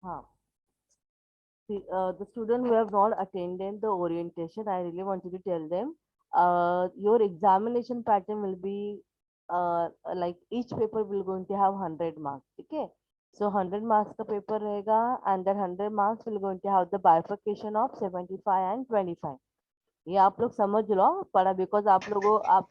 हाँ, the student who have not attended the orientation, I really wanted to tell them, your examination pattern will be like each paper will going to have 100 marks. Okay, so 100 marks का paper रहेगा, and that 100 marks will going to have the bifurcation of 75 and 25. ये आप लोग समझ लो पढ़ा, because आप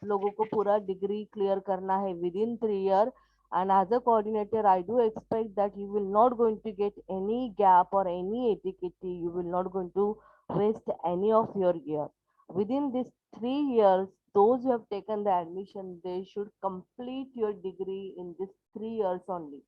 लोगों को पूरा डिग्री क्लियर करना है with in 3 year. And as a coordinator, I do expect that you will not going to get any gap or any etiquette. You will not going to waste any of your year. Within these 3 years, those who have taken the admission, they should complete your degree in this 3 years only.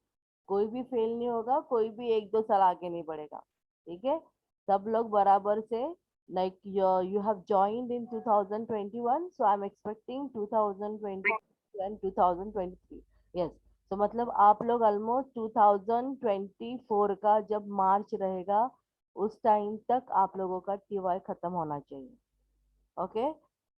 कोई भी fail नहीं होगा, कोई भी एक दो साल आगे नहीं बढ़ेगा. ठीक है, सब लोग बराबर से, like you have joined in 2021, so I'm expecting 2022 and 2023. Yes, तो मतलब आप लोग ऑलमोस्ट 2024 का जब मार्च रहेगा, उस टाइम तक आप लोगों का टीवाई खत्म होना चाहिए. Okay,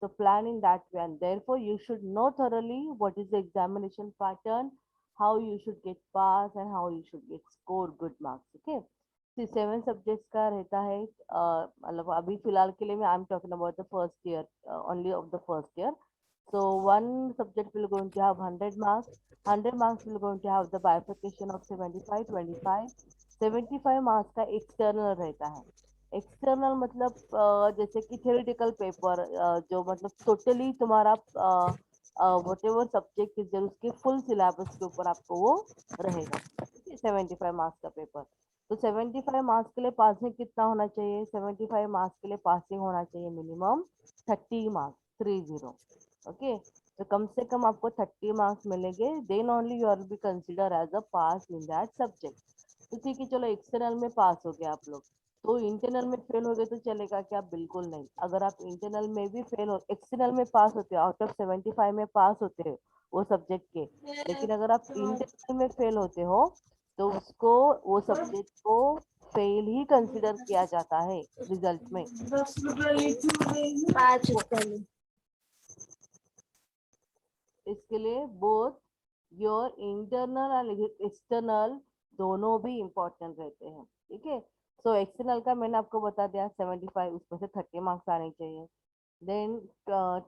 so plan in that way, and therefore you should know thoroughly what is the examination pattern, how you should get pass and how you should get score good marks. Okay, see 7 subjects का रहता है, मतलब अभी फिलहाल के लिए मैं I am talking about the first year, only of the first year. So one subject will going to have 100 marks. 100 marks will going to have the bifurcation of 75 25. 75 marks का एक्सटर्नल रहता है. एक्सटर्नल मतलब जैसे कि theoretical paper, जो मतलब totally तुम्हारा whatever subject is there, उसके फुल सिलेबस के ऊपर आपको वो रहेगा. 75 मार्क्स का पेपर. तो 75 मार्क्स के लिए पासिंग कितना होना चाहिए? 75 मार्क्स के लिए पासिंग होना चाहिए मिनिमम 30 मार्क्स, 30. ओके, तो कम से कम आपको 30 मार्क्स मिलेंगे, then only you are be consider as a pass in that subject. तो ठीक है, चलो एक्सटर्नल में पास हो गए आप लोग, तो इंटरनल में फेल हो गए तो चलेगा क्या? बिल्कुल नहीं. अगर आप इंटरनल में भी फेल हो, एक्सटर्नल में पास होते हो, आउट ऑफ 75 में पास होते हो वो सब्जेक्ट के, लेकिन अगर आप इंटरनल में फेल होते हो, तो उसको, वो सब्जेक्ट को फेल ही कंसिडर किया जाता है रिजल्ट में. तो इसके लिए both your internal and external दोनों भी इम्पोर्टेंट रहते हैं. ठीक है, सो एक्सटर्नल का मैंने आपको बता दिया 75, उसमें से 30 मार्क्स आने चाहिए. देन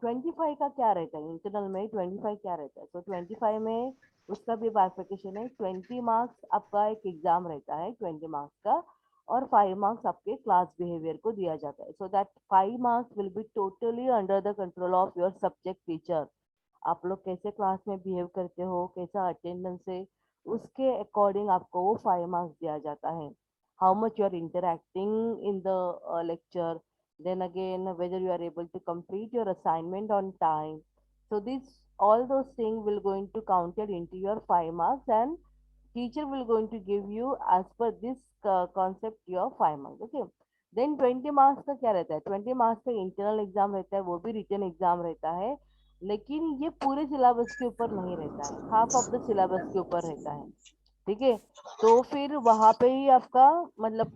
25 का क्या रहता है? इंटरनल में 25 क्या रहता है? तो 25 में उसका भी बाइफिकेशन है. 20 मार्क्स आपका एक एग्जाम रहता है 20 मार्क्स का, और 5 मार्क्स आपके क्लास बिहेवियर को दिया जाता है. So that 5 marks will be totally under the control of your subject teacher. आप लोग कैसे क्लास में बिहेव करते हो, कैसा अटेंडेंस है, उसके अकॉर्डिंग आपको वो 5 मार्क्स दिया जाता है. How much you are interacting in the lecture, then again whether you are able to complete your assignment on time. So this, all those things will going to counted into your 5 marks, and teacher will going to give you as per this concept your 5 marks. Okay, then 20 marks का क्या रहता है? 20 marks का internal exam रहता है, वो भी written exam रहता है, लेकिन ये पूरे सिलेबस के ऊपर नहीं रहता है, हाफ ऑफ द सिलेबस के ऊपर रहता है. ठीक है, तो फिर वहां पे ही आपका मतलब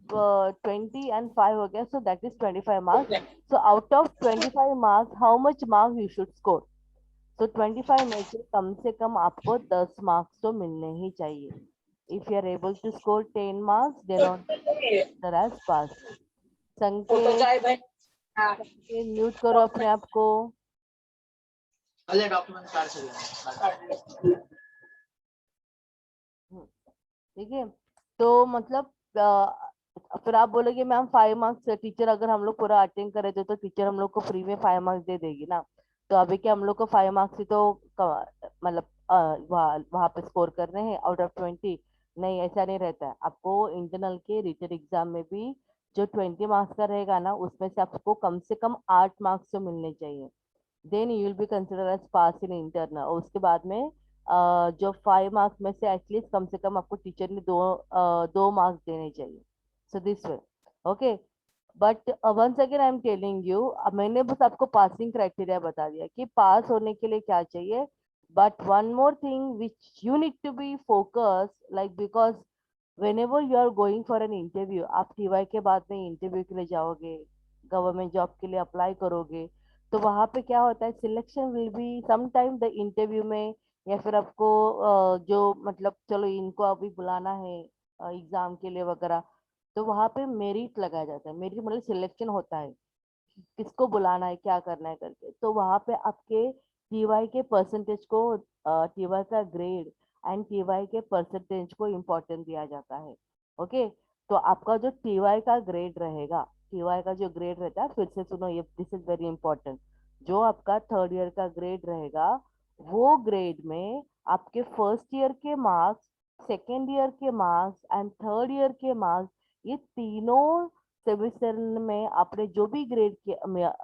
20 and 5 हो गया, so that is 25 marks. So out of 25 marks how much marks you should score? तो 25 में से कम आपको 10 मार्क्स तो मिलने ही चाहिए. If you are able to score 10 marks, then on as pass. Sanket, mute करो अपने आप को. ठीक है, तो मतलब फिर आप बोलोगे मैम 5 मार्क्स, टीचर अगर हम लोग पूरा अटेंड करे तो टीचर हम लोग को फ्री में 5 मार्क्स दे देगी ना. तो अभी क्या हम लोग को 5 मार्क्स ही तो मतलब वहाँ पे स्कोर करने हैं आउट ऑफ 20? नहीं, ऐसा नहीं रहता है. आपको इंटरनल के रिटन एग्जाम में भी जो 20 मार्क्स का रहेगा ना, उसमें से आपको कम से कम 8 मार्क्स तो मिलने चाहिए. Then you will be consider as pass in internal. और उसके बाद में जो 5 मार्क्स में से एटलीस्ट कम से कम आपको टीचर ने 2 मार्क्स देने चाहिए. So this way. Okay, but once again I am telling you, अब मैंने बस आपको पासिंग क्राइटेरिया बता दिया कि पास होने के लिए क्या चाहिए. But one more thing which you need to be focus, like because whenever you are going for an interview, आप टीवाई के बाद में इंटरव्यू के लिए जाओगे, गवर्नमेंट जॉब के लिए अप्लाई करोगे, तो वहां पे क्या होता है, selection will be some time the interview में, या फिर आपको जो मतलब चलो इनको अभी बुलाना है, एग्जाम के लिए वगैरह, तो वहाँ पे मेरिट लगाया जाता है। मेरिट मतलब सिलेक्शन होता है, किसको बुलाना है क्या करना है करके। तो वहाँ पे आपके टीवाई के परसेंटेज को, टीवाई का ग्रेड एंड टीवाई के परसेंटेज को इम्पोर्टेंस दिया जाता है। ओके, तो आपका जो टीवाई का ग्रेड रहेगा, टीवाई का जो ग्रेड रहता है, फिर से सुनो ये, दिस इज वेरी इंपॉर्टेंट। जो आपका थर्ड ईयर का ग्रेड रहेगा, वो ग्रेड में आपके फर्स्ट ईयर के मार्क्स, सेकेंड ईयर के मार्क्स एंड थर्ड ईयर के मार्क्स, ये तीनों सेमेस्टर में आपने जो भी ग्रेड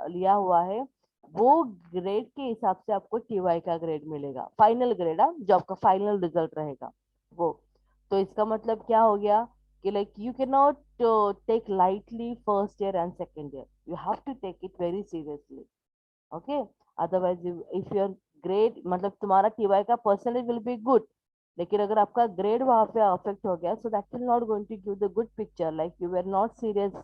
लिया हुआ है, वो ग्रेड के हिसाब से आपको टीवाई का ग्रेड मिलेगा, फाइनल ग्रेड, जो आपका फाइनल रिजल्ट रहेगा वो। तो इसका मतलब क्या हो गया कि like you can not take lightly first year and second year, you have to take it very seriously. Okay, otherwise if your grade, मतलब तुम्हारा टीवाई का परसेंटेज विल बी गुड, लेकिन अगर आपका ग्रेड वहां पे अफेक्ट हो गया, so that will not going to give the good picture, like you were not serious,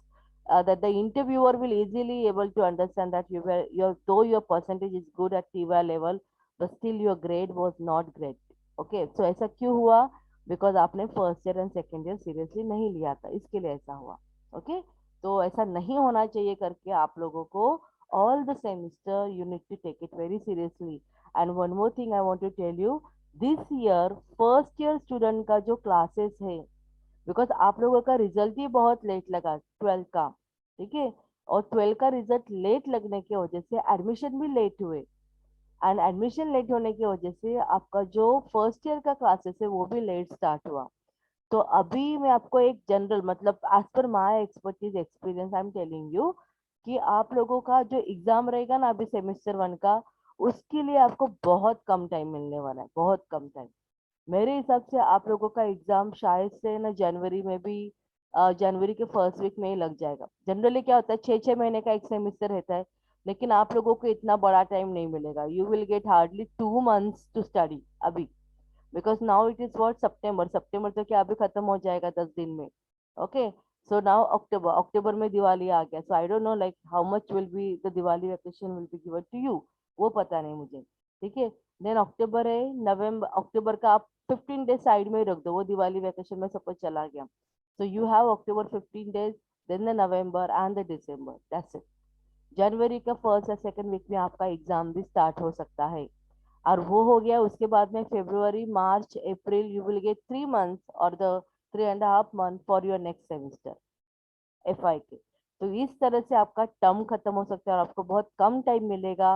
that the interviewer will easily able to understand that you were your though your percentage is good at TY level, but still your grade was not great. Okay, so ऐसा क्यों हुआ? Because आपने first year and second year seriously नहीं लिया था, इसके लिए ऐसा हुआ। ओके, तो ऐसा नहीं होना चाहिए करके आप लोगों को, all the semester you need to take it very seriously. And one more thing I want to tell you, this year first year student का जो classes है, बिकॉज आप लोगों का रिजल्ट ही बहुत लेट लगा ट्वेल्थ का, ठीक है, और ट्वेल्थ का रिजल्ट लेट लगने की वजह से एडमिशन भी लेट हुए, एंड एडमिशन लेट होने की वजह से आपका जो फर्स्ट ईयर का क्लासेस है वो भी लेट स्टार्ट हुआ। तो अभी मैं आपको एक जनरल, मतलब एज पर my expertise experience I am telling you, कि आप लोगों का जो एग्जाम रहेगा ना अभी सेमेस्टर वन का, उसके लिए आपको बहुत कम टाइम मिलने वाला है, बहुत कम टाइम। मेरे हिसाब से आप लोगों का एग्जाम शायद से ना जनवरी में भी, जनवरी के फर्स्ट वीक में ही लग जाएगा। जनरली क्या होता है, 6 6 महीने का एक सेमेस्टर रहता है, लेकिन आप लोगों को इतना बड़ा टाइम नहीं मिलेगा, you will get hardly 2 months to study अभी, because now it is what September, सितंबर तो क्या अभी खत्म हो जाएगा 10 दिन में। ओके, सो नाउ अक्टूबर, अक्टूबर में दिवाली आ गया, so I don't know like how much will be the Diwali vacation will be given to you, वो पता नहीं मुझे, ठीक है। देन अक्टूबर है, नवंबर, अक्टूबर का आप 15 डेज साइड में ही रख दो, वो दिवाली वेकेशन में सपोज चला गया, so you have October 15 days, then the November and the December, that's it। जनवरी का फर्स्ट या सेकंड वीक में आपका एग्जाम भी स्टार्ट हो सकता है, और वो हो गया उसके बाद में फरवरी मार्च अप्रैल, यू विल गेट 3 मंथ्स और the 3.5 month for your next semester FI के। तो इस तरह से आपका टर्म खत्म हो सकता है और आपको बहुत कम टाइम मिलेगा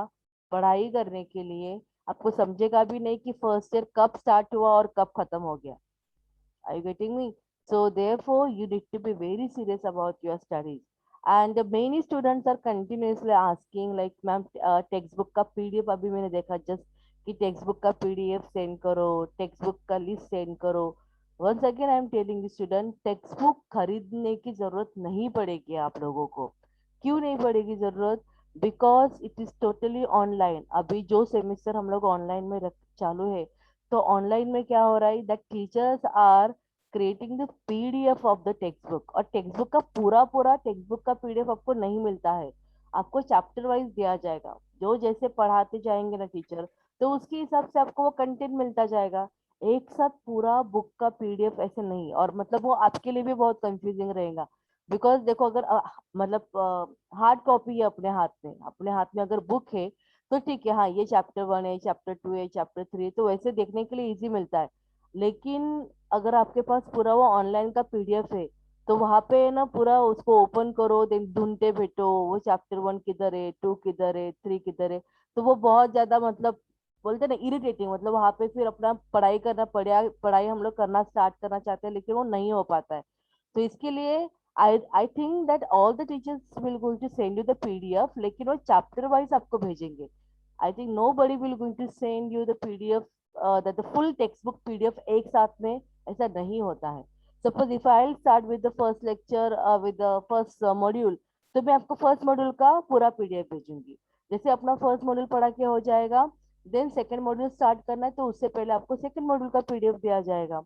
पढ़ाई करने के लिए, आपको समझेगा भी नहीं कि फर्स्ट ईयर कब स्टार्ट हुआ और कब खत्म हो गया। Are you getting me? So therefore, you need to be very serious about your studies. And many students are continuously asking, like, ma'am text book का PDF अभी मैंने देखा जस्ट कि टेक्स्ट बुक का PDF सेंड करो, text book का list send करो। Once again I am telling student, text book खरीदने की जरूरत नहीं पड़ेगी आप लोगों को। क्यों नहीं पड़ेगी जरूरत? Because it is totally online. अभी जो सेमेस्टर हम लोग ऑनलाइन में रख चालू है, तो ऑनलाइन में क्या हो रहा है, that teachers are creating the PDF of the text book, और टेक्स्ट बुक का पूरा पूरा टेक्स्ट बुक का PDF आपको नहीं मिलता है, आपको चैप्टर वाइज दिया जाएगा, जो जैसे पढ़ाते जाएंगे ना टीचर, तो उसके हिसाब से आपको वो कंटेंट मिलता जाएगा। एक साथ पूरा बुक का PDF ऐसे नहीं, और मतलब वो आपके लिए भी बहुत कंफ्यूजिंग रहेगा। बिकॉज देखो, अगर मतलब हार्ड कॉपी है अपने हाथ में, अपने हाथ में अगर बुक है, तो ठीक है, हाँ ये चैप्टर 1 है, चैप्टर 2 है, चैप्टर 3 है, तो वैसे देखने के लिए इजी मिलता है। लेकिन अगर आपके पास पूरा वो ऑनलाइन का PDF है, तो वहां पे ना पूरा उसको ओपन करो, देन ढूंढते बैठो वो चैप्टर 1 किधर है, 2 किधर है, 3 किधर है, तो वो बहुत ज्यादा मतलब बोलते ना इरिटेटिंग, मतलब वहां पे फिर अपना पढ़ाई करना पड़ेगा, पढ़ाई हम लोग करना स्टार्ट करना चाहते हैं लेकिन वो नहीं हो पाता है। तो इसके लिए I think that all the teachers will going to send you the PDF, लेकिन वो चैप्टर वाइज आपको भेजेंगे। I think nobody will going to send you the PDF, that the full text book PDF एक साथ में, ऐसा नहीं होता है। Suppose if I start with the first lecture with the first module, तो मैं आपको फर्स्ट मॉड्यूल का पूरा PDF भेजूंगी। जैसे अपना फर्स्ट मॉड्यूल पढ़ा के हो जाएगा, देन सेकंड मॉड्यूल स्टार्ट करना है, तो उससे पहले आपको सेकंड मॉड्यूल का PDF दिया जाएगा।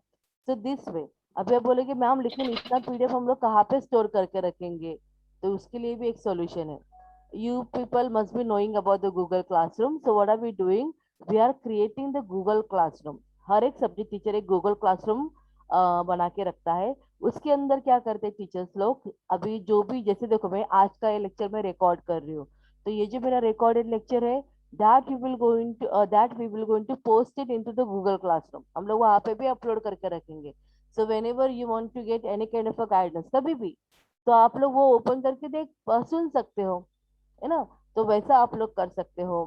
सो दिस वे। अभी आप बोलेगे मैम लेकिन इतना PDF हम लोग कहाँ पे स्टोर करके रखेंगे, तो उसके लिए भी एक सॉल्यूशन है। You people must be knowing about the Google Classroom. So what are we doing? We are creating the Google Classroom. हर एक सब्जेक्ट टीचर एक Google Classroom बना के रखता है। उसके अंदर क्या करते हैं टीचर्स लोग, अभी जो भी, जैसे देखो मैं आज का ये लेक्चर में रिकॉर्ड कर रही हूँ, तो ये जो मेरा रिकॉर्डेड लेक्चर है, that we will going to post it into the Google classroom, हम लोग वहाँ पे भी अपलोड करके रखेंगे। So whenever you want to get any kind of a guidance कभी भी, तो आप लोग वो ओपन करके सुन सकते हो, है ना। तो वैसा आप लोग कर सकते हो।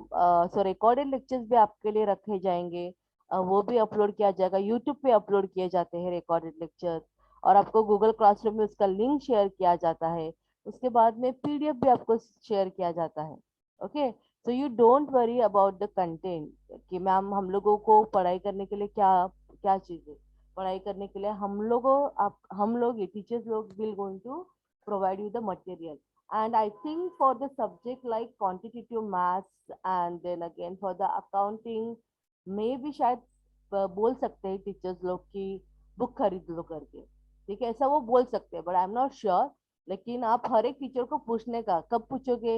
सो रिकॉर्डेड लेक्चर्स भी आपके लिए रखे जाएंगे, वो भी अपलोड किया जाएगा, यूट्यूब पे अपलोड किए जाते हैं रिकॉर्डेड लेक्चर, और आपको गूगल क्लासरूम में उसका लिंक शेयर किया जाता है। उसके बाद में पीडीएफ भी आपको शेयर किया जाता है। Okay, so you don't worry about the content कि मैम हम लोगों को पढ़ाई करने के लिए क्या क्या चीज़ें, पढ़ाई करने के लिए हम लोग ये टीचर्स लोग will going to provide you the material. And I think for the subject like quantitative maths and then again for the accounting, may भी शायद बोल सकते हैं टीचर्स लोग की बुक खरीद लो करके, ठीक है, ऐसा वो बोल सकते हैं, but I am not sure. लेकिन आप हर एक टीचर को पूछने का, कब पूछोगे,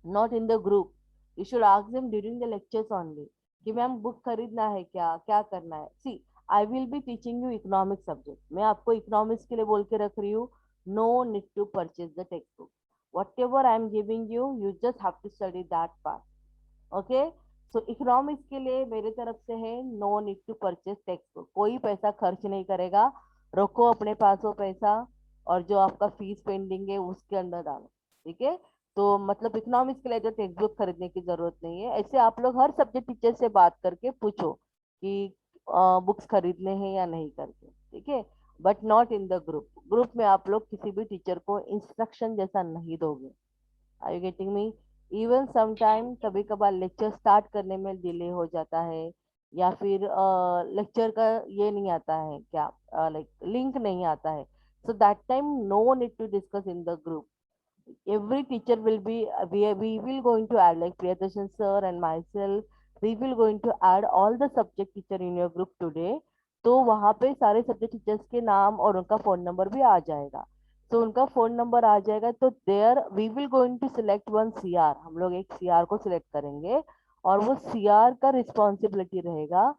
not in the group, you should ask them during the lectures only, कि मैम बुक खरीदना है क्या, क्या करना है। See, I will be teaching you economics subject, मैं आपको इकोनॉमिक्स के लिए बोल के रख रही हूँ, no need to purchase the text book, whatever I am giving you, you just have to study that part. Okay, so economics के लिए मेरे तरफ से है, no need to purchase text book, कोई पैसा खर्च नहीं करेगा, रखो अपने पास वो पैसा, और जो आपका फीस पेंडिंग है उसके अंदर डालो, ठीक है। तो मतलब इकोनॉमिक्स के लिए तो टेक्स्ट बुक खरीदने की जरूरत नहीं है। ऐसे आप लोग हर सब्जेक्ट टीचर से बात करके पूछो कि बुक्स खरीदने हैं या नहीं करके, ठीक है, but not in the group. Group में आप लोग किसी भी टीचर को इंस्ट्रक्शन जैसा नहीं दोगे। Are you getting me? Even sometime कभी कभार लेक्चर स्टार्ट करने में डिले हो जाता है, या फिर लेक्चर का ये नहीं आता है क्या, लाइक लिंक नहीं आता है, so that time no need to discuss in the group. Every teacher will be, we will going to add, like Priyadarshan sir and myself, we will going to add all the subject teacher in your group today। तो वहाँ पे सारे subject teachers के नाम और उनका phone number भी आ जाएगा। तो उनका फोन नंबर आ जाएगा, तो there we will going to select one CR, हम लोग एक सीआर को सिलेक्ट करेंगे, और वो सीआर का रिस्पॉन्सिबिलिटी रहेगा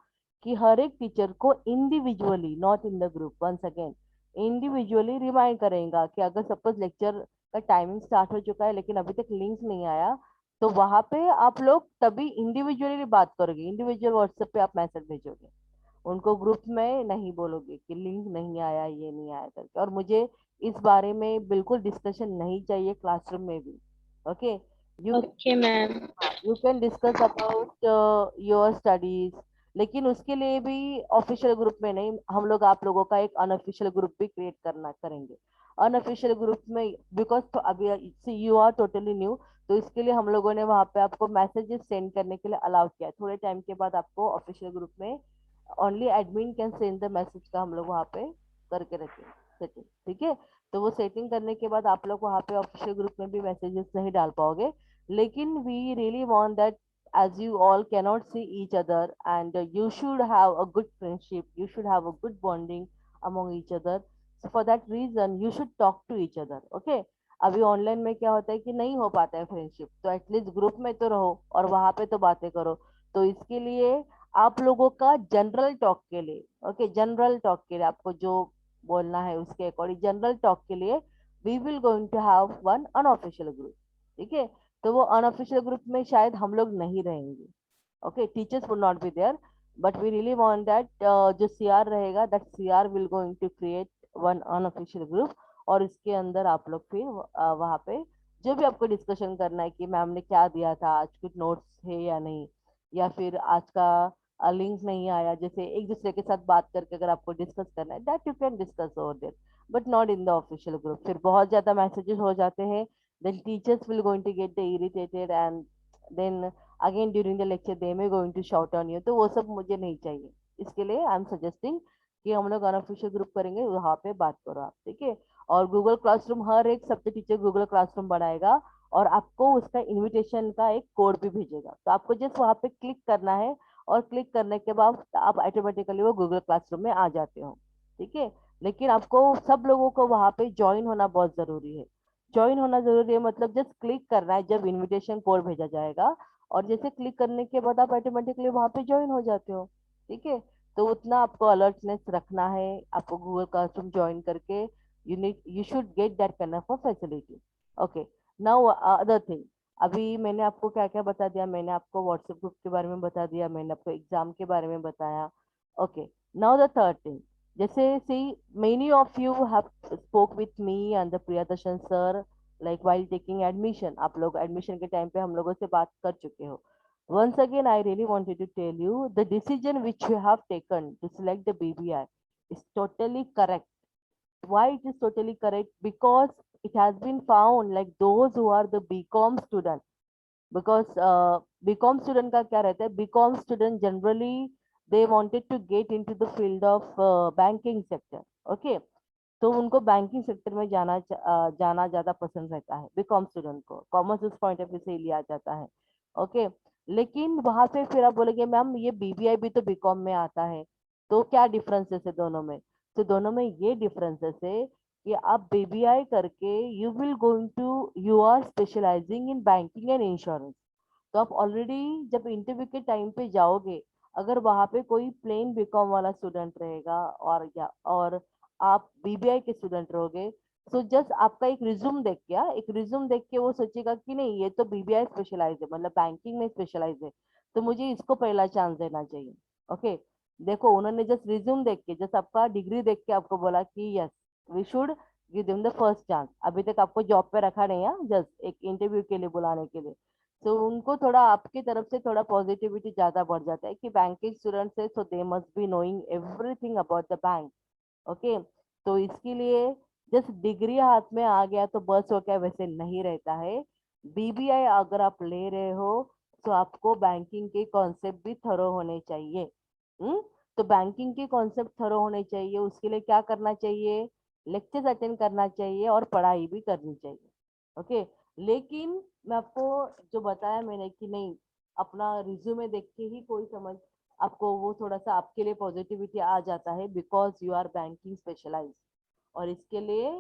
कि हर एक टीचर को individually, not in the group, once again individually remind करेगा कि अगर सपोज लेक्चर का टाइमिंग स्टार्ट हो चुका है लेकिन अभी तक लिंक नहीं आया, तो वहां पे आप लोग तभी इंडिविजुअली बात करोगे, इंडिविजुअल व्हाट्सएप पे आप मैसेज भेजोगे, उनको ग्रुप में नहीं बोलोगे कि लिंक नहीं आया, ये नहीं आया करके। और मुझे इस बारे में बिल्कुल डिस्कशन नहीं चाहिए क्लासरूम में भी। Okay, you okay ma'am. You can discuss about your studies, लेकिन उसके लिए भी ऑफिशियल ग्रुप में नहीं, हम लोग आप लोगों का एक अनऑफिशियल ग्रुप भी क्रिएट करना करेंगे। अनऑफिशियल ग्रुप में, बिकॉज तो अभी यू आर टोटली न्यू, तो इसके लिए हम लोगों ने वहाँ पे आपको मैसेजेस सेंड करने के लिए अलाउ किया है। थोड़े टाइम के बाद आपको ऑफिशियल ग्रुप में only admin can send the message का हम लोग वहाँ पे करके रखें सेटिंग, ठीक है। तो वो सेटिंग करने के बाद आप लोग वहाँ पे ऑफिशियल ग्रुप में भी मैसेजेस नहीं डाल पाओगे, लेकिन we really want that as you all cannot see each other, and you should have a good friendship, you should have a good bonding among each other, so for that reason you should talk to each other। okay, अभी online में क्या होता है कि नहीं हो पाता है फ्रेंडशिप, तो एटलीस्ट ग्रुप में तो रहो और वहां पे तो बातें करो। तो इसके लिए आप लोगों का जनरल टॉक के लिए, ओके, जनरल टॉक के लिए आपको जो बोलना है उसके अकॉर्डिंग जनरल टॉक के लिए we will going to have one unofficial group, ठीक है। तो वो अनऑफिशियल ग्रुप में शायद हम लोग नहीं रहेंगे, okay, teachers would not be there, but we really want that जो सीआर रहेगा, that CR will going to create one unofficial group, और इसके अंदर आप लोग फिर वहाँ पे जो भी आपको डिस्कशन करना है कि मैम ने क्या दिया था, आज कुछ नोट्स है या नहीं, या फिर आज का लिंक नहीं आया, जैसे एक दूसरे के साथ बात करके अगर आपको डिस्कस करना है, that you can discuss over there, but not in the official group. फिर बहुत ज्यादा मैसेजेस हो जाते हैं, then teachers will going to get irritated, and then again during the lecture they may going to shout on you, तो वो सब मुझे नहीं चाहिए। इसके लिए आई एम सजेस्टिंग कि हम लोग अनऑफिशियल ग्रुप करेंगे, वहाँ पे बात करो आप, ठीक है। और गूगल क्लासरूम हर एक सब्जेक्ट टीचर गूगल क्लासरूम बनाएगा, और आपको उसका इनविटेशन का एक कोड भी भेजेगा, तो आपको जस्ट वहाँ पे क्लिक करना है, और क्लिक करने के बाद आप ऑटोमेटिकली वो गूगल क्लासरूम में आ जाते हो, ठीक है। लेकिन आपको सब लोगों को वहाँ पे ज्वाइन होना बहुत जरूरी है। ज्वाइन होना जरूरी है मतलब जस्ट क्लिक करना है जब इनविटेशन कोड भेजा जाएगा, और जैसे क्लिक करने के बाद आप ऑटोमेटिकली वहां पे ज्वाइन हो जाते हो, ठीक है। तो उतना आपको अलर्टनेस रखना है, आपको गूगल क्लासरूम ज्वाइन करके you should get that kind of facility. Okay, now other thing, अभी मैंने आपको क्या क्या बता दिया, मैंने आपको व्हाट्सएप ग्रुप के बारे में बता दिया, मैंने आपको एग्जाम के बारे में बताया। Okay, now the third thing, जैसे see many of you have spoke with me and the Priyadarshan sir, like while taking admission, आप लोग एडमिशन के टाइम पे हम लोगों से बात कर चुके हो। Once again, I really wanted to tell you the decision which you have taken to select the BBI is totally correct. Why it is totally correct? Because it has been found like those who are the BCom student. Because BCom student का क्या रहता है? BCom student generally they wanted to get into the field of banking sector. Okay, तो उनको banking sector में जाना ज्यादा पसंद रहता है बीकॉम स्टूडेंट को, कॉमर्स उस पॉइंट ऑफ व्यू से लिया जाता है। ओके, लेकिन वहां पे फिर आप बोलेंगे मैम ये बीबीआई भी तो बीकॉम में आता है, तो क्या डिफरेंसेस है दोनों में? तो दोनों में ये डिफरेंसेस है कि आप बीबीआई करके you will going to you are specializing in banking and insurance. तो आप ऑलरेडी जब इंटरव्यू के टाइम पे जाओगे, अगर वहां पे कोई प्लेन बीकॉम वाला स्टूडेंट रहेगा और या और आप बीबीआई के स्टूडेंट रहोगे, तो जस्ट आपका एक रिज्यूम देख के एक रिज्यूम देख के वो सोचेगा कि नहीं ये तो बीबीआई स्पेशलाइज है, मतलब बैंकिंग में स्पेशलाइज है, तो मुझे इसको पहला चांस देना चाहिए। ओके, देखो उन्होंने जस्ट रिज्यूम देख के, जस्ट आपका डिग्री देख के आपको बोला कि yes we should give them the first chance. अभी तक आपको जॉब पे रखा नहीं है, जस्ट एक इंटरव्यू के लिए बुलाने के लिए। तो उनको थोड़ा आपकी तरफ से थोड़ा पॉजिटिविटी ज्यादा बढ़ जाता है कि बैंकिंग स्टूडेंट्स है, so they must be knowing everything about the bank. Okay, तो इसके लिए जस्ट डिग्री हाथ में आ गया तो बस हो गया, वैसे नहीं रहता है। बीबीआई अगर आप ले रहे हो तो आपको बैंकिंग के कॉन्सेप्ट भी थरो होने चाहिए। हम्म, तो बैंकिंग के कॉन्सेप्ट थरो होने चाहिए, उसके लिए क्या करना चाहिए? लेक्चर्स अटेंड करना चाहिए और पढ़ाई भी करनी चाहिए। ओके, लेकिन मैं आपको जो बताया मैंने कि नहीं, अपना रिज्यूमे देख के ही कोई समझ, आपको वो थोड़ा सा आपके लिए पॉजिटिविटी आ जाता है because you are banking specialize, और इसके लिए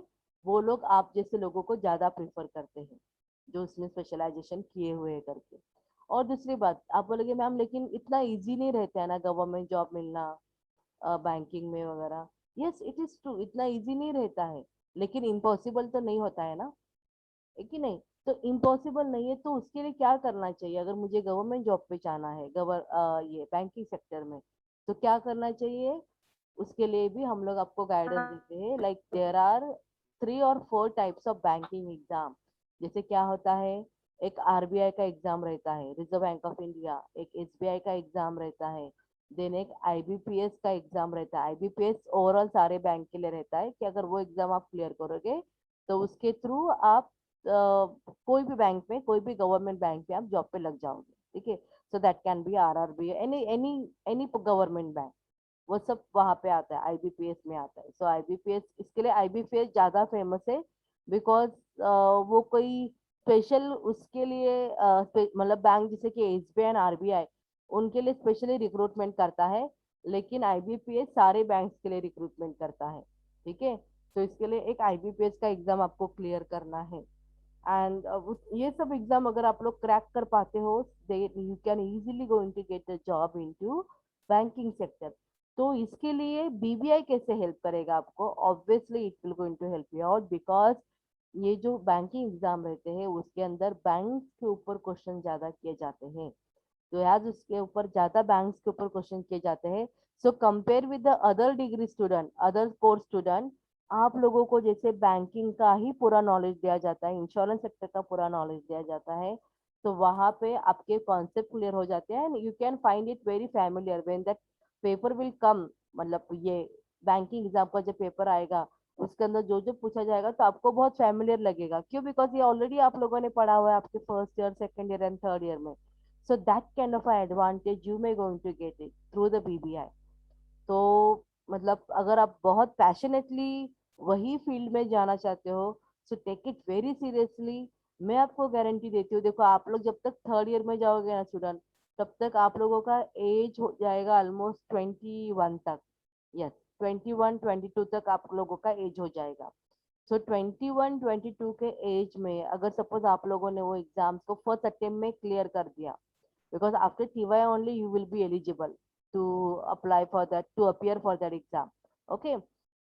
वो लोग आप जैसे लोगों को ज्यादा प्रेफर करते हैं जो उसमें स्पेशलाइजेशन किए हुए हैं करके। और दूसरी बात आप बोलोगे मैम लेकिन इतना इजी नहीं रहता है ना गवर्नमेंट जॉब मिलना बैंकिंग में वगैरह। यस इट इज ट्रू, इतना इजी नहीं रहता है, लेकिन इम्पॉसिबल तो नहीं होता है ना, है कि नहीं? तो इम्पॉसिबल नहीं है, तो उसके लिए क्या करना चाहिए? अगर मुझे गवर्नमेंट जॉब पे जाना है ये बैंकिंग सेक्टर में, तो क्या करना चाहिए? उसके लिए भी हम लोग आपको गाइडेंस देते हैं, लाइक देयर आर 3 और 4 टाइप्स ऑफ बैंकिंग एग्जाम। जैसे क्या होता है, एक आरबीआई का एग्जाम रहता है, रिजर्व बैंक ऑफ इंडिया, एक एसबीआई का एग्जाम रहता है, देन एक आईबीपीएस का एग्जाम रहता है। आईबीपीएस ओवरऑल सारे बैंक के लिए रहता है कि अगर वो एग्जाम आप क्लियर करोगे तो उसके थ्रू आप कोई भी बैंक में, कोई भी गवर्नमेंट बैंक में आप जॉब पे लग जाओगे। ठीक है, so that can be RRB, any any any government bank, वो सब वहां पे आता है, आईबीपीएस में आता है। सो आईबीपीएस, इसके लिए आईबीपीएस ज्यादा फेमस है बिकॉज वो कोई स्पेशल उसके लिए मतलब बैंक जैसे कि एसबीआई एंड आरबीआई उनके लिए स्पेशली रिक्रूटमेंट करता है, लेकिन आईबीपीएस सारे बैंक्स के लिए रिक्रूटमेंट करता है। ठीक है, तो इसके लिए एक आईबीपीएस का एग्जाम आपको क्लियर करना है। एंड ये सब एग्जाम अगर आप लोग क्रैक कर पाते हो, they you can easily going to get a job into banking sector. तो इसके लिए बीबीआई कैसे हेल्प करेगा आपको? Obviously it will going to help you out because ये जो बैंकिंग एग्जाम रहते हैं उसके अंदर बैंक के ऊपर क्वेश्चन ज्यादा किए जाते हैं। तो यार उसके ऊपर ज्यादा बैंक्स के ऊपर क्वेश्चन किए जाते हैं। So compare with the other degree student, other course student, आप लोगों को जैसे बैंकिंग का ही पूरा नॉलेज दिया जाता है, इंश्योरेंस सेक्टर का पूरा नॉलेज दिया जाता है, तो वहां पे आपके कॉन्सेप्ट क्लियर हो जाते हैं and you can find it very familiar when that paper will come. मतलब ये बैंकिंग एग्जाम का जब पेपर आएगा उसके अंदर जो जो पूछा जाएगा तो आपको बहुत फैमिलियर लगेगा, क्यों? बिकॉज ये ऑलरेडी आप लोगों ने पढ़ा हुआ है आपके first year, second year and third year में। So that kind of an advantage you may going to get it through the BBI। तो मतलब अगर आप बहुत पैशनेटली वही फील्ड में जाना चाहते हो, so take it very seriously. मैं आपको गारंटी देती हूँ, देखो आप लोग जब तक थर्ड ईयर में जाओगे ना स्टूडेंट, तब तक आप लोगों का एज हो जाएगा ऑलमोस्ट 21 तक। यस, 21 22 तक आप लोगों का एज हो जाएगा। सो 21 22 के एज में अगर सपोज आप लोगों ने वो एग्जाम्स को फर्स्ट अटेम्प्ट में क्लियर कर दिया, because after TY only you will be eligible। to apply for that, to appear for that exam. Okay,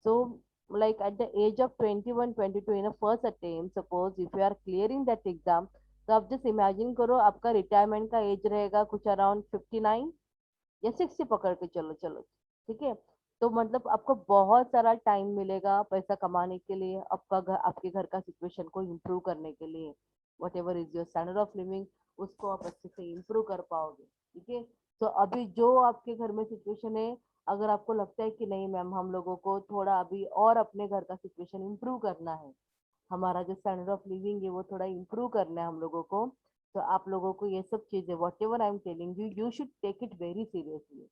so like at the age of 21 22 in a first attempt, suppose if you are clearing that exam, तो आप just imagine करो आपका retirement का as रहेगा कुछ around 59 या 60 पकड़ के चलो चलो, ठीक है। तो मतलब आपको बहुत सारा टाइम मिलेगा पैसा कमाने के लिए, आपका घर, आपके घर का सिचुएशन को इम्प्रूव करने के लिए, what ever is your standard of living, उसको आप अच्छे से इम्प्रूव कर पाओगे, ठीक है। तो अभी जो आपके घर में सिचुएशन है, अगर आपको लगता है कि नहीं मैम हम लोगों को थोड़ा अभी और अपने घर का सिचुएशन इम्प्रूव करना है, हमारा जो स्टैंडर्ड ऑफ लिविंग है वो थोड़ा इम्प्रूव करना है हम लोगों को, तो आप लोगों को ये सब चीजें whatever I am telling you, you should take it very seriously,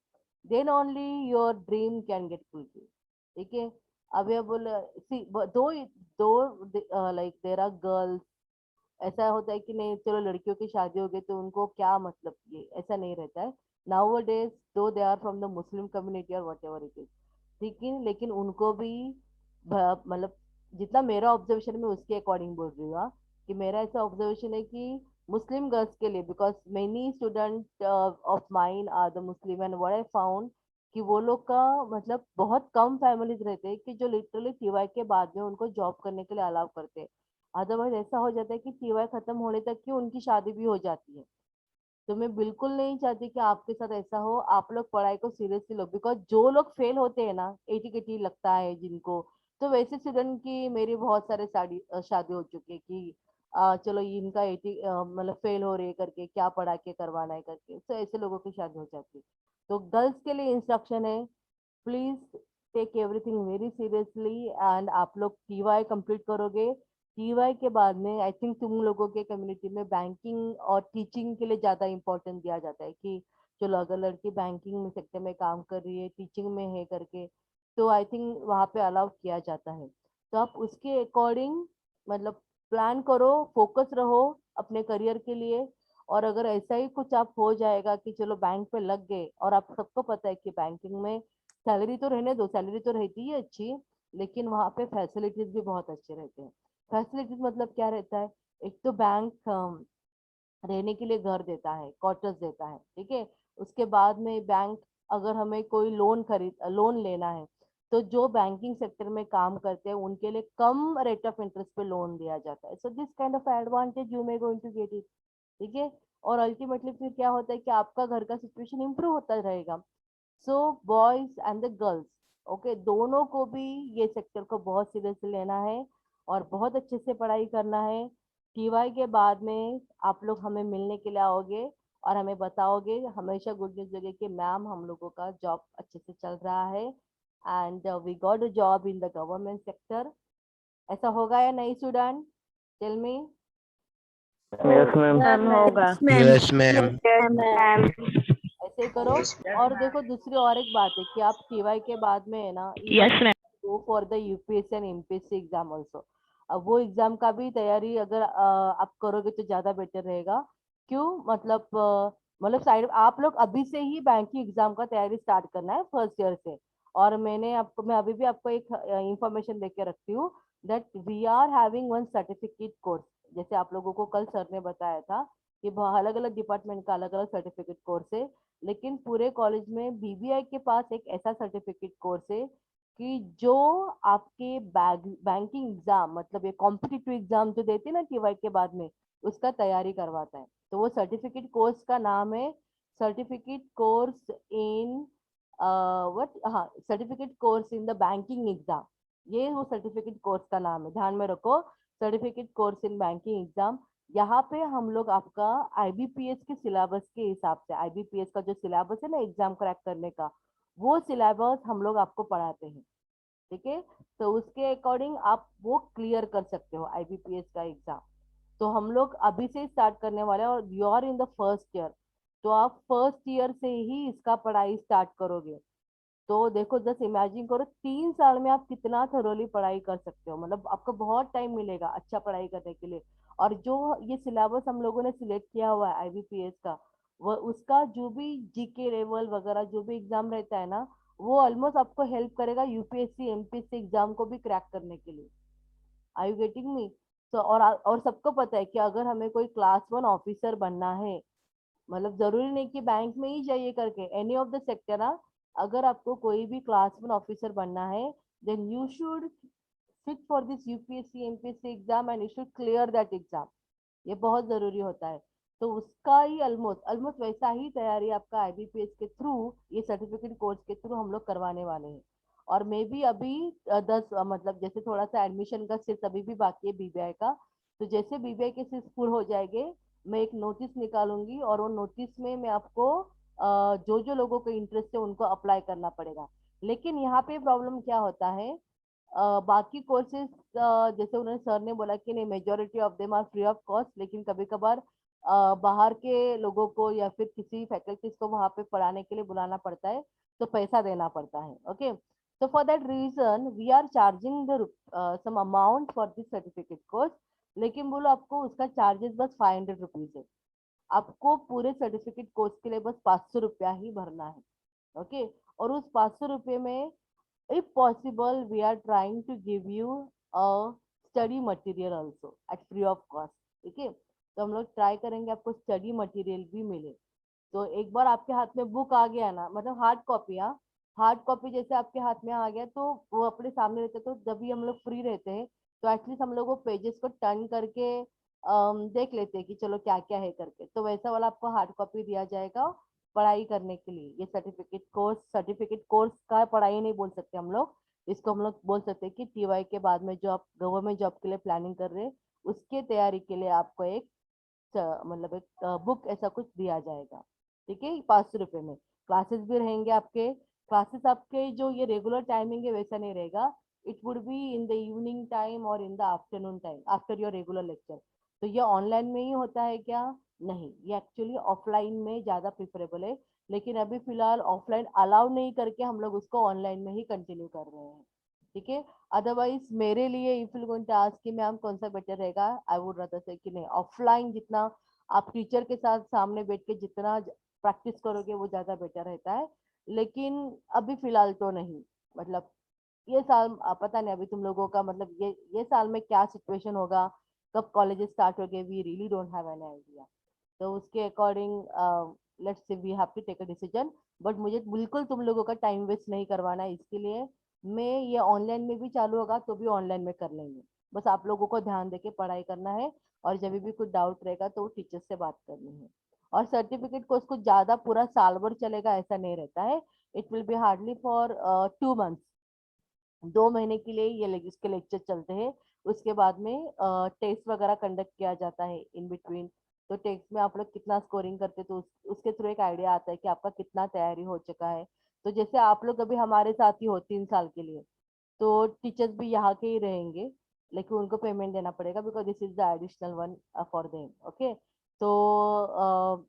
then only your dream can get fulfil, ठीक है। अवेलेबल सी दो लाइक देर आर गर्ल्स, ऐसा होता है कि नहीं चलो लड़कियों की शादी हो गई तो उनको क्या मतलब, ये ऐसा नहीं रहता है। Nowadays though they are from the Muslim community और वट एवर इट इज, लेकिन लेकिन उनको भी मतलब जितना मेरा ऑब्जर्वेशन में उसके अकॉर्डिंग बोल रही हूँ, हाँ, कि मेरा ऐसा ऑब्जर्वेशन है कि मुस्लिम गर्ल्स के लिए, because many student of mine are the Muslim, and what I found कि वो लोग का मतलब बहुत कम फैमिलीज रहते हैं कि जो लिटरली टीवाई के बाद में उनको जॉब करने के लिए अलाउ करते हैं। अदरवाइज ऐसा हो जाता है कि टीवाई खत्म होने तक की उनकी शादी भी हो जाती है। तो मैं बिल्कुल नहीं चाहती कि आपके साथ ऐसा हो, आप लोग पढ़ाई को सीरियसली लो, बिकॉज जो लोग फेल होते हैं ना, 80 लगता है जिनको, तो वैसे स्टूडेंट की मेरी बहुत सारे शादी हो चुकी है कि चलो इनका 80 मतलब फेल हो रही है करके क्या पढ़ा के करवाना है करके, तो ऐसे लोगों की शादी हो जाती है। तो गर्ल्स के लिए इंस्ट्रक्शन है, please take everything very seriously, and आप लोग टीवाई कंप्लीट करोगे, टीवाई के बाद में आई थिंक तुम लोगों के कम्युनिटी में बैंकिंग और टीचिंग के लिए ज़्यादा इंपॉर्टेंस दिया जाता है कि चलो अगर लड़की बैंकिंग में सेक्टर में काम कर रही है, टीचिंग में है करके, तो आई थिंक वहाँ पे अलाउ किया जाता है। तो आप उसके अकॉर्डिंग मतलब प्लान करो, फोकस रहो अपने करियर के लिए। और अगर ऐसा ही कुछ आप हो जाएगा कि चलो बैंक पे लग गए, और आप सबको पता है कि बैंकिंग में सैलरी तो रहने दो, सैलरी तो रहती है अच्छी, लेकिन वहाँ पे फैसिलिटीज भी बहुत अच्छे रहते हैं। फैसिलिटीज मतलब क्या रहता है, एक तो बैंक रहने के लिए घर देता है, क्वार्टर्स देता है, ठीक है। उसके बाद में बैंक, अगर हमें कोई लोन लेना है, तो जो बैंकिंग सेक्टर में काम करते हैं उनके लिए कम रेट ऑफ इंटरेस्ट पे लोन दिया जाता है। So this kind of advantage you may going to get it, ठीक है। और अल्टीमेटली फिर क्या होता है कि आपका घर का सिचुएशन इंप्रूव होता रहेगा। So boys and the girls, okay, दोनों को भी ये सेक्टर को बहुत सीरियसली लेना है और बहुत अच्छे से पढ़ाई करना है। टीवाई के बाद में आप लोग हमें मिलने के लिए आओगे और हमें बताओगे, हमेशा गुड न्यूज लगे कि मैम हम लोगों का जॉब अच्छे से चल रहा है, and we got a job in the government sector. ऐसा होगा या नहीं student, tell me. Yes ma'am. Ma'am होगा। Ma'am. Yes ma'am. Yes ma'am. ऐसे ही करो। और देखो दूसरी और एक बात है कि आप टीवाई के बाद में है ना, even yes ma'am. Go for the UPSC and MPSC exam also. अब वो एग्जाम का भी तैयारी अगर आप करोगे तो ज्यादा बेटर रहेगा। क्यों मतलब मतलब साइड आप लोग अभी से ही बैंकिंग एग्जाम का तैयारी स्टार्ट करना है फर्स्ट ईयर से। और मैं अभी भी आपको एक इंफॉर्मेशन दे के रखती हूँ, that we are having one certificate course. जैसे आप लोगों को कल सर ने बताया था कि अलग अलग डिपार्टमेंट का अलग अलग सर्टिफिकेट कोर्स है, लेकिन पूरे कॉलेज में बीबीआई के पास एक ऐसा सर्टिफिकेट कोर्स है कि जो आपके बैंकिंग एग्जाम मतलब ये कॉम्पिटिटिव एग्जाम जो देते हैं ना टीवाई के बाद में, उसका तैयारी करवाता है। तो वो सर्टिफिकेट कोर्स का नाम है सर्टिफिकेट कोर्स इन व्हाट, हाँ, certificate course in the banking exam. ये वो सर्टिफिकेट कोर्स का नाम है, ध्यान में रखो, certificate course in banking exam. यहाँ पे हम लोग आपका आईबीपीएस के सिलेबस के हिसाब से, आईबीपीएस का जो सिलेबस है ना एग्जाम क्रैक करने का, वो सिलेबस हम लोग आपको पढ़ाते हैं, ठीक है। तो उसके अकॉर्डिंग आप वो क्लियर कर सकते हो आईबीपीएस का एग्जाम। तो हम लोग अभी से स्टार्ट करने वाले हैं, और you are in the first year, तो आप फर्स्ट ईयर से ही इसका पढ़ाई स्टार्ट करोगे। तो देखो जस्ट इमेजिन करो 3 साल में आप कितना थरोली पढ़ाई कर सकते हो, मतलब आपको बहुत टाइम मिलेगा अच्छा पढ़ाई करने के लिए। और जो ये सिलेबस हम लोगों ने सिलेक्ट किया हुआ है आईबीपीएस का, वो उसका जो भी जीके लेवल वगैरह जो भी एग्जाम रहता है ना, वो ऑलमोस्ट आपको हेल्प करेगा यूपीएससी एमपीएससी एग्जाम को भी क्रैक करने के लिए। आई यू गेटिंग मी। तो और सबको पता है कि अगर हमें कोई क्लास 1 ऑफिसर बनना है, मतलब जरूरी नहीं कि बैंक में ही जाइए करके, एनी ऑफ द सेक्टर। अगर आपको कोई भी क्लास 1 ऑफिसर बनना है, then you should sit for this UPSC MPSC exam and you should clear that exam. ये बहुत जरूरी होता है। तो उसका ही ऑलमोस्ट ऑलमोस्ट वैसा ही तैयारी आपका आईबीपीएस के थ्रू, ये सर्टिफिकेट कोर्स के थ्रू हम लोग करवाने वाले हैं। और मे भी अभी मतलब जैसे थोड़ा सा एडमिशन का सिर्फ अभी भी बाकी है बीबीआई का। तो जैसे बीबीआई के सिर्फ पूरे हो जाएंगे, मैं एक नोटिस निकालूंगी और वो नोटिस में मैं आपको जो जो लोगों को इंटरेस्ट है उनको अप्लाई करना पड़ेगा। लेकिन यहाँ पे प्रॉब्लम क्या होता है, बाकी कोर्सेज जैसे उन्होंने सर ने बोला कि नहीं majority of them are free of cost, लेकिन कभी कभार बाहर के लोगों को या फिर किसी फैकल्टीज को वहाँ पे पढ़ाने के लिए बुलाना पड़ता है, तो पैसा देना पड़ता है। ओके, तो for that reason we are charging the some amount for this certificate course. लेकिन बोलो आपको उसका चार्जेस बस 500 रुपीज है। आपको पूरे सर्टिफिकेट कोर्स के लिए बस 500 रुपया ही भरना है। ओके, और उस 500 रुपये में if possible we are trying to give you a study material also at free of cost। ठीक है, तो हम लोग ट्राई करेंगे आपको स्टडी मटेरियल भी मिले। तो एक बार आपके हाथ में बुक आ गया ना, मतलब हार्ड कॉपी, हाँ, हार्ड कॉपी जैसे आपके हाथ में आ गया तो वो अपने सामने रहते, तो जब भी हम लोग फ्री रहते हैं तो एटलीस्ट हम लोग वो पेजेस को टर्न करके देख लेते हैं कि चलो क्या क्या है करके। तो वैसा वाला आपको हार्ड कॉपी दिया जाएगा पढ़ाई करने के लिए। ये सर्टिफिकेट कोर्स का पढ़ाई नहीं बोल सकते हम लोग, इसको हम लोग बोल सकते हैं कि टीवाई के बाद में जो आप गवर्नमेंट जॉब के लिए प्लानिंग कर रहे हैं उसके तैयारी के लिए आपको एक मतलब एक बुक ऐसा कुछ दिया जाएगा। ठीक है, 500 रुपये में क्लासेस भी रहेंगे आपके। क्लासेस आपके जो ये रेगुलर टाइमिंग है वैसा नहीं रहेगा, it would be in the evening time और in the afternoon time after your regular lecture. तो ये ऑनलाइन में ही होता है क्या? नहीं, ये एक्चुअली ऑफलाइन में ज़्यादा प्रिफरेबल है। लेकिन अभी फिलहाल ऑफलाइन अलाउ नहीं करके हम लोग उसको ऑनलाइन में ही कंटिन्यू कर रहे हैं। ठीक है, अदरवाइज मेरे लिए if you going to ask कि मैम कौन सा बेटर रहेगा, आई वुड रादर से कि नहीं, ऑफलाइन जितना आप टीचर के साथ सामने बैठ के जितना प्रैक्टिस करोगे वो ज्यादा बेटर रहता है। लेकिन अभी फिलहाल तो नहीं, मतलब ये साल पता नहीं अभी तुम लोगों का मतलब ये साल में क्या सिचुएशन होगा, कब कॉलेजेस स्टार्ट हो गए, we really don't have any idea. तो उसके according let's say we have to take a decision. बट मुझे बिल्कुल तुम लोगों का टाइम वेस्ट नहीं करवाना है, इसके लिए मैं ये ऑनलाइन में भी चालू होगा तो भी ऑनलाइन में कर लेंगे। बस आप लोगों को ध्यान देके पढ़ाई करना है, और जब भी कुछ डाउट रहेगा तो टीचर से बात करनी है। और सर्टिफिकेट कोर्स कुछ ज्यादा पूरा साल भर चलेगा ऐसा नहीं रहता है, it will be hardly for 2 months. 2 महीने के लिए ये इसके लेक्चर चलते हैं। उसके बाद में टेस्ट वगैरह कंडक्ट किया जाता है इन बिटवीन। तो टेस्ट में आप लोग कितना स्कोरिंग करते तो उसके थ्रू एक आइडिया आता है कि आपका कितना तैयारी हो चुका है। तो जैसे आप लोग अभी हमारे साथ ही हो 3 साल के लिए, तो टीचर्स भी यहाँ के ही रहेंगे, लेकिन उनको पेमेंट देना पड़ेगा because this is the additional one for them. Okay, तो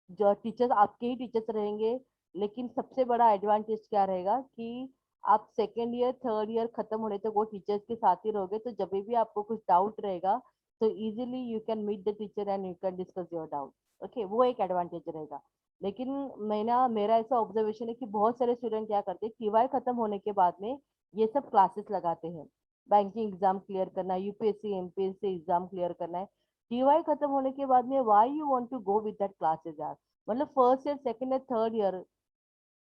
जो टीचर्स आपके ही टीचर्स रहेंगे। लेकिन सबसे बड़ा एडवांटेज क्या रहेगा कि आप सेकेंड ईयर थर्ड ईयर खत्म होने तक वो टीचर्स के साथ ही रहोगे, तो जब भी आपको कुछ डाउट रहेगा तो easily you can meet the teacher and you can discuss your doubt. Okay, वो एक एडवांटेज रहेगा। लेकिन मेरा ऐसा ऑब्जर्वेशन है कि बहुत सारे स्टूडेंट क्या करते हैं, टीवाई खत्म होने के बाद में ये सब क्लासेस लगाते हैं। बैंकिंग एग्जाम क्लियर करना है, यूपीएससी एमपीएससी एग्जाम क्लियर करना है, टीवाई खत्म होने के बाद में why you want to go with that classes यार। मतलब first year second year third year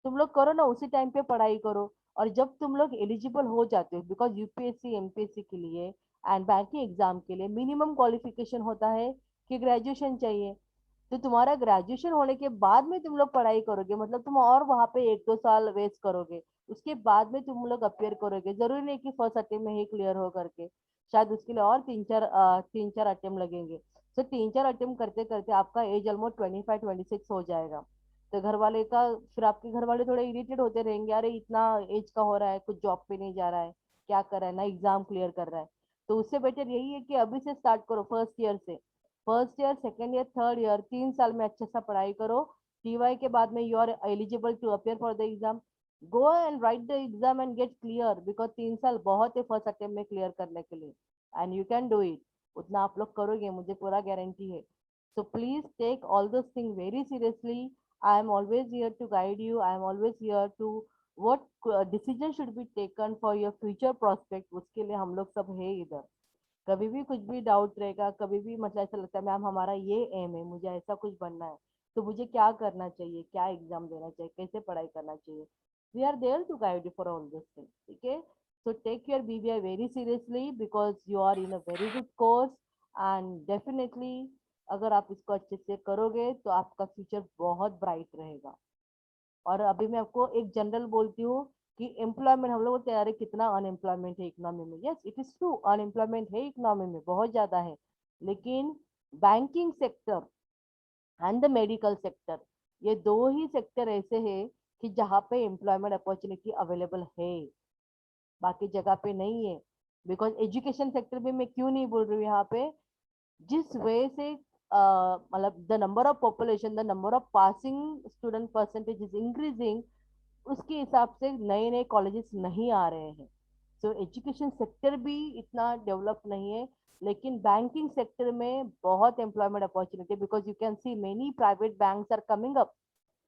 तुम लोग करो ना, उसी टाइम पे पढ़ाई करो। और जब तुम लोग एलिजिबल हो जाते हो, बिकॉज यूपीएससी एमपीएससी के लिए एंड बैंकिंग एग्जाम के लिए मिनिमम क्वालिफिकेशन होता है कि ग्रेजुएशन चाहिए। तो तुम्हारा ग्रेजुएशन होने के बाद में तुम लोग पढ़ाई करोगे, मतलब तुम और वहां पे 1-2 साल वेस्ट करोगे। उसके बाद में तुम लोग अपियर करोगे, जरूरी नहीं कि फर्स्ट अटेम्प्ट में ही क्लियर हो करके, शायद उसके लिए और 3-4 अटेम्प्ट लगेंगे। तो 3-4 अटेम्प्ट करते करते आपका एज ऑलमोस्ट 25-26 हो जाएगा। तो घर वाले का, फिर आपके घर वाले थोड़े इरिटेट होते रहेंगे, अरे इतना एज का हो रहा है, कुछ जॉब पे नहीं जा रहा है, क्या कर रहा है ना, एग्जाम क्लियर कर रहा है। तो उससे बेटर यही है कि अभी से स्टार्ट करो, फर्स्ट ईयर से। First year second year third year 3 साल में अच्छे सा पढ़ाई करो। टीवाई के बाद में you are eligible to appear for the exam, go and write the exam and get clear, because 3 साल बहुत है फर्स्ट अटेम्प्ट में क्लियर करने के लिए। And you can do it, उतना आप लोग करोगे, मुझे पूरा गारंटी है। So please take all those things very seriously. I am always here to guide you. I am always here to what decision should be taken for your future prospect. उसके लिए हम लोग सब है इधर। कभी भी कुछ भी डाउट रहेगा, कभी भी मतलब ऐसा लगता है मैम हमारा ये एम है, मुझे ऐसा कुछ बनना है, तो मुझे क्या करना चाहिए, क्या एग्जाम देना चाहिए, कैसे पढ़ाई करना चाहिए. We are there to guide you for all this thing. ठीक है. So take your BBI very seriously because you are in a very good course and definitely अगर आप इसको अच्छे से करोगे तो आपका फ्यूचर बहुत ब्राइट रहेगा. और अभी मैं आपको एक जनरल बोलती हूँ कि एम्प्लॉयमेंट हम लोग बोलते हैं अरे कितना अनएम्प्लॉयमेंट है इकोनॉमी में. Yes it is true, unemployment है इकोनॉमी में, बहुत ज्यादा है. लेकिन banking sector and the medical sector, ये दो ही सेक्टर ऐसे हैं कि जहाँ पे एम्प्लॉयमेंट अपॉर्चुनिटी अवेलेबल है, बाकी जगह पे नहीं है. बिकॉज एजुकेशन सेक्टर में मैं क्यों नहीं बोल रही हूँ यहाँ पे, जिस वजह से मतलब the number of population, the number of passing student percentage is increasing, उसके हिसाब से नए नए कॉलेजेस नहीं आ रहे हैं. सो एजुकेशन सेक्टर भी इतना डेवलप नहीं है. लेकिन बैंकिंग सेक्टर में बहुत employment opportunity, because you can see many private banks are coming up,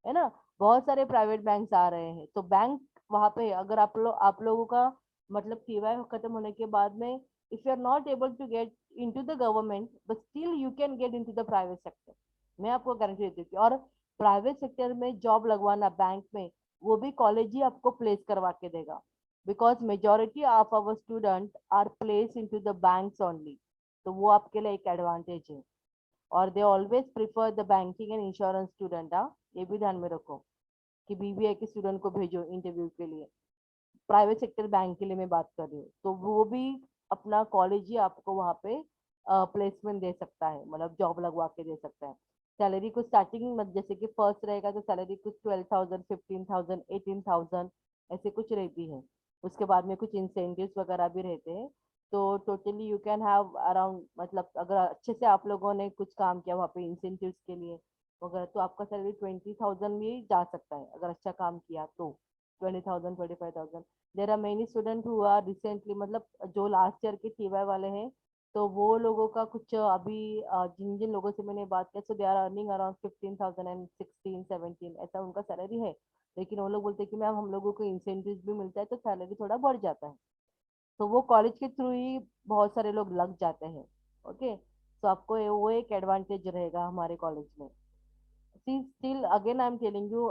है ना. बहुत सारे प्राइवेट बैंक्स आ रहे हैं. तो बैंक वहां पे अगर आप लोगों का मतलब टीवाई खत्म होने के बाद में if you are not able to get into the government but still you can get into the private sector. मैं आपको गारंटी देती हूँ. और प्राइवेट सेक्टर में जॉब लगवाना बैंक में, वो भी कॉलेज ही आपको प्लेस करवा के देगा. Because majority of our student are place into the banks only. तो वो आपके लिए एक एडवांटेज है. और they always prefer the banking and insurance student. हाँ, ये भी ध्यान में रखो कि बीबीए के स्टूडेंट को भेजो इंटरव्यू के लिए. प्राइवेट सेक्टर बैंक के लिए मैं बात कर रही हूँ, तो वो भी अपना कॉलेज ही आपको वहाँ पे प्लेसमेंट दे सकता है, मतलब जॉब लगवा के दे सकता है. सैलरी कुछ स्टार्टिंग में जैसे कि फर्स्ट रहेगा तो सैलरी कुछ 12,000, 15,000, 18,000 ऐसे कुछ रहती है. उसके बाद में कुछ इंसेंटिव्स वगैरह भी रहते हैं. तो totally you can have around, मतलब अगर अच्छे से आप लोगों ने कुछ काम किया वहाँ पे इंसेंटिव्स के लिए वगैरह, तो आपका सैलरी 20,000 भी जा सकता है अगर अच्छा काम किया तो. 20,000, 25,000. There are many student who are recently, मतलब जो लास्ट ईयर के टीवाई वाले हैं, तो वो लोगों का कुछ अभी जिन जिन लोगों से मैंने बात किया, so they are earning around 15,000 and 16, 17 ऐसा उनका सैलरी है. लेकिन वो लोग बोलते हैं कि मैम हम लोगों को इंसेंटिव भी मिलता है तो सैलरी थोड़ा बढ़ जाता है. तो वो कॉलेज के थ्रू ही बहुत सारे लोग लग जाते हैं. ओके. तो आपको वो एक एडवांटेज रहेगा हमारे कॉलेज में. See, still again I'm telling you,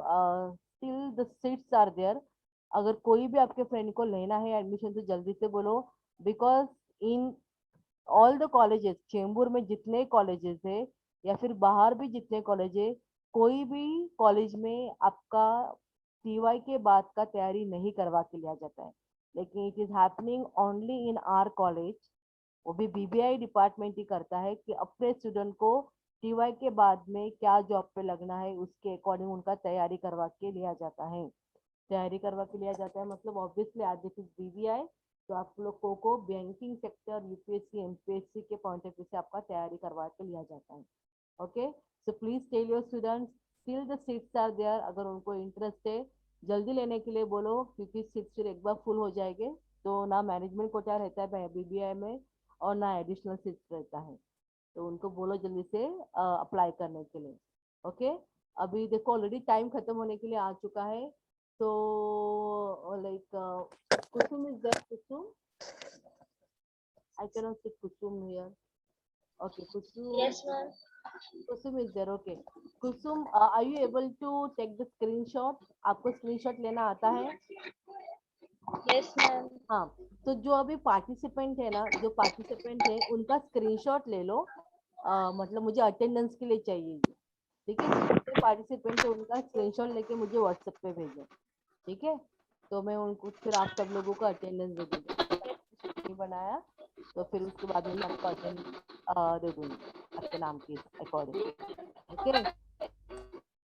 still the seats are there. अगर कोई भी आपके फ्रेंड को लेना है एडमिशन तो जल्दी से बोलो. Because in all the colleges, Chembur में जितने कॉलेजेस है या फिर बाहर भी जितने कॉलेज है, कोई भी कॉलेज में आपका टीवाई के बाद का तैयारी नहीं करवा के लिया जाता है. लेकिन it is happening only in are college. वो भी बीबीआई डिपार्टमेंट ही करता है कि अपने स्टूडेंट को टीवाई के बाद में क्या जॉब पे लगना है उसके अकॉर्डिंग उनका तैयारी करवा के लिया जाता है. तैयारी करवा के लिया जाता है मतलब ऑब्वियसली आज दिस इज बीबीआई, तो आप लोगों को बैंकिंग सेक्टर, यूपीएससी, एमपीएससी के पॉइंट ऑफ व्यू से आपका तैयारी करवा के लिया जाता है. Okay. So please tell your students still the seats are there. अगर उनको इंटरेस्ट है जल्दी लेने के लिए बोलो, क्योंकि सीट्स फिर एक बार फुल हो जाएंगे तो ना मैनेजमेंट कोटा रहता है बीबीआई में और ना एडिशनल सीट्स रहता है. तो उनको बोलो जल्दी से अप्लाई करने के लिए. ओके. अभी देखो ऑलरेडी टाइम खत्म होने के लिए आ चुका है. तो like Kusum is there. Kusum, I cannot see Kusum here. Okay, Kusum. Yes, ma'am. Kusum is there. Okay. Kusum, are you able to take the screenshot? आपको screenshot लेना आता है? Yes, ma'am. हाँ. तो जो अभी पार्टिसिपेंट है ना, जो पार्टिसिपेंट है उनका स्क्रीनशॉट ले लो. मतलब मुझे अटेंडेंस के लिए चाहिए ये. ठीक है. जितने पार्टिसिपेंट है उनका स्क्रीनशॉट लेके मुझे व्हाट्सएप पे भेजो. ठीक है. तो मैं उनको फिर आप सब लोगों को अटेंडेंस दे दूंगी. नहीं बनाया तो फिर उसके बाद में मैं आपको अटेंडेंस दे दूंगी आपके नाम के according. Okay.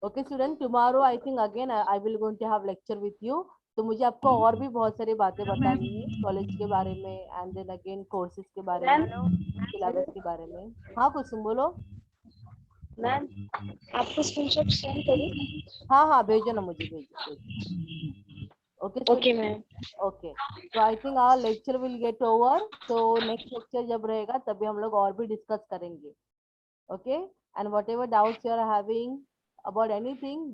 Okay student, tomorrow I think again I will going to have lecture with you. तो मुझे आपको और भी बहुत सारी बातें बतानी है कॉलेज के बारे में एंड देन अगेन कोर्सेज के बारे में, सिलेबस के बारे में. हाँ कुसुम बोलो. मैम, आपको स्क्रीनशॉट सेंड करूँ? हाँ हाँ भेजो ना, मुझे भेजो भेजो. Okay okay ma'am. ओके. तो I think our lecture will get over. तो नेक्स्ट लेक्चर जब रहेगा तभी हम लोग और भी डिस्कस करेंगे. ओके. And whatever doubts you are having about anything